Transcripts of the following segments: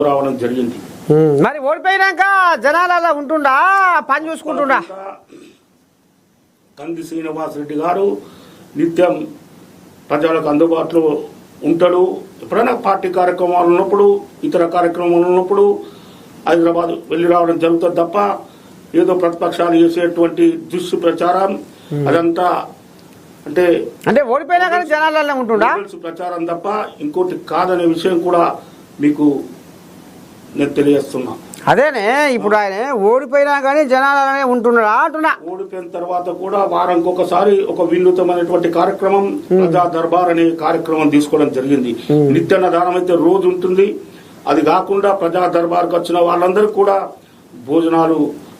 రావడం జరిగింది. మరి ఓడిపోయినాక జనాలు అలా ఉంటుండా పని చూసుకుంటుండా? కంది శ్రీనివాసరెడ్డి గారు నిత్యం ప్రజలకు అందుబాటులో ఉంటాడు. ఎప్పుడైనా పార్టీ కార్యక్రమాలు ఉన్నప్పుడు, ఇతర కార్యక్రమాలు ఉన్నప్పుడు హైదరాబాద్ వెళ్ళి రావడం జరుగుతుంది తప్ప ఏదో ప్రతిపక్షాలు చేసేటువంటి దుష్ప్రచారం అదంతా అంటే ఓడిపోయినా కానీ జనాలలో ఉంటుండా ప్రచారం తప్ప ఇంకోటి కాదనే విషయం కూడా మీకు నేను తెలియజేస్తున్నా. అదేనే ఇప్పుడు ఆయన ఓడిపోయినా కానీ జనాలనే ఉంటున్నాడా అంటున్నా. ఓడిపోయిన తర్వాత కూడా వారానికి ఒకసారి ఒక వినూతమైనటువంటి కార్యక్రమం ప్రజా దర్బార్ అనే కార్యక్రమం తీసుకోవడం జరిగింది. నిత్యాన్నదానం అయితే రోజు ఉంటుంది. అది కాకుండా ప్రజా దర్బార్కి వచ్చిన వాళ్ళందరికీ కూడా భోజనాలు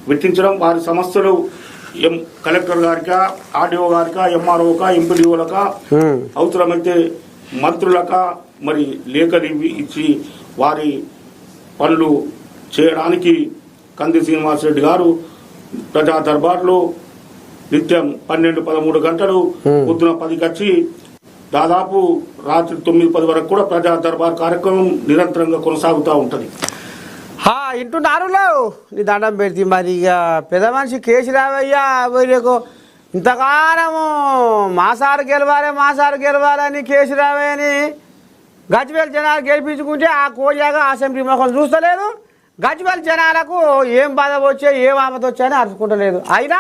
పెట్టించడం, వారి సమస్యలు కలెక్టర్ గారికా, ఆర్డీఓ గారికా, ఎంఆర్ఓకా, ఎంపీడీఓలకా, అవసరమైతే మంత్రులకా మరి లేఖలు ఇచ్చి వారి పనులు చేయడానికి కంది శ్రీనివాసరెడ్డి గారు ప్రజా దర్బార్లో నిత్యం 12-13 గంటలు పొద్దున 10కి వచ్చి దాదాపు రాత్రి 9-10 వరకు కూడా ప్రజా దర్బార్ కార్యక్రమం నిరంతరంగా కొనసాగుతూ ఉంటుంది. ఇంటున్నారు నీ దండం పెడితే మరి ఇక పెద్ద మనిషి కేసీరావయ్యా వీళ్ళకు ఇంతకాలము మాసారు గెలవాలని కేసీరావయ్యని గజ్వేల్ జనాలు గెలిపించుకుంటే ఆ కోజాగా అసెంబ్లీ మొఖం చూస్తలేదు. గజ్వేల్ జనాలకు ఏం బాధ వచ్చా ఏం ఆపద వచ్చాయని అరుచుకుంటలేదు. అయినా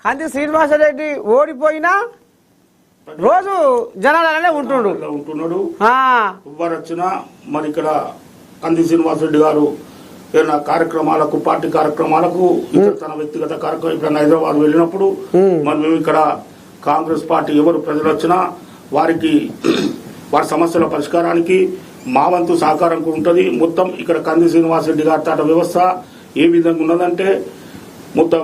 కంది శ్రీనివాసరెడ్డి ఓడిపోయినా రోజు జనాలనే ఉంటున్నాడు. ఎవరు వచ్చినా మరి ఇక్కడ కంది శ్రీనివాసరెడ్డి గారు ఏదైనా కార్యక్రమాలకు, పార్టీ కార్యక్రమాలకు, తన వ్యక్తిగత కార్యక్రమం ఇక్కడ హైదరాబాద్ వెళ్ళినప్పుడు మరి మేము ఇక్కడ కాంగ్రెస్ పార్టీ ఎవరు ప్రజలు వచ్చినా వారికి వారి సమస్యల పరిష్కారానికి మా వంతు సహకారం ఉంటుంది. మొత్తం ఇక్కడ కంది శ్రీనివాసరెడ్డి గారి తాట వ్యవస్థ ఏ విధంగా ఉన్నదంటే మొత్తం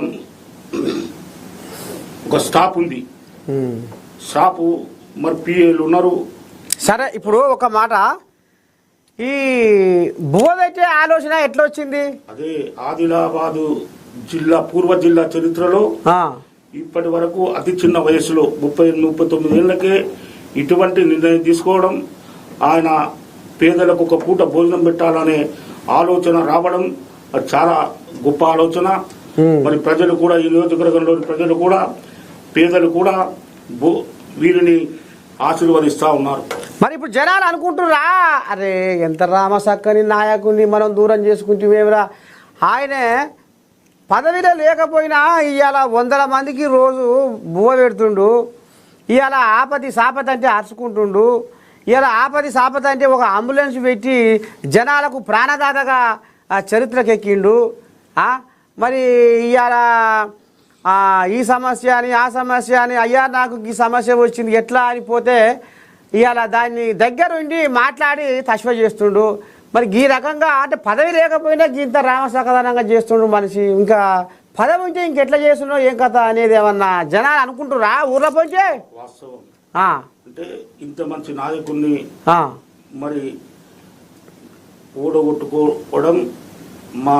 ఒక స్టాఫ్ ఉంది. స్టాఫ్ మరి పిఏలు ఉన్నారు. సరే, ఇప్పుడు ఒక మాట, ఈ భూమ పెట్టే ఆలోచన ఎట్లా వచ్చింది? అదే ఆదిలాబాదు జిల్లా పూర్వ జిల్లా చరిత్రలో ఇప్పటి వరకు అతి చిన్న వయసులో 38-39 ఏళ్లకే ఇటువంటి నిర్ణయం తీసుకోవడం, ఆయన పేదలకు ఒక పూట భోజనం పెట్టాలనే ఆలోచన రావడం అది చాలా గొప్ప ఆలోచన. మరి ప్రజలు కూడా, ఈ నియోజకవర్గంలోని ప్రజలు కూడా, పేదలు కూడా వీరిని ఆశీర్వదిస్తా ఉన్నారు. మరి ఇప్పుడు జనాలు అనుకుంటురా, అరే ఎంత రామసక్కని నాయకుడిని మనం దూరం చేసుకుంటేమేమిరా, ఆయనే పదవిలో లేకపోయినా ఇవాళ 100 మందికి రోజు బువ్వ పెడుతుండు, ఇవాళ ఆపది సాపతి అంటే అరుచుకుంటుండు, ఇవాళ ఆపది సాపతి అంటే ఒక అంబులెన్స్ పెట్టి జనాలకు ప్రాణదాతగా చరిత్రకి ఎక్కిండు. మరి ఇవాళ ఈ సమస్య అని ఆ సమస్య అని, అయ్యా నాకు ఈ సమస్య వచ్చింది ఎట్లా అని పోతే ఇవాళ దాన్ని దగ్గరుండి మాట్లాడి తశ్వ చేస్తుండు. మరి ఈ రకంగా అంటే పదవి లేకపోయినా ఇంత రామసకదనంగా చేస్తుండు మనిషి. ఇంకా పదవి ఉంటే ఇంకెట్లా చేస్తున్నావు ఏం కథ అనేది ఏమన్నా జనాలు అనుకుంటురా ఊర్లో పోతే? వాస్తవం అంటే ఇంత మంచి నాయకుడిని మరి ఓడగొట్టుకోవడం మా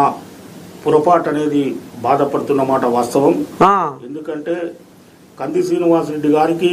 పొరపాటు అనేది బాధపడుతున్నమాట వాస్తవం. ఎందుకంటే కంది శ్రీనివాసరెడ్డి గారికి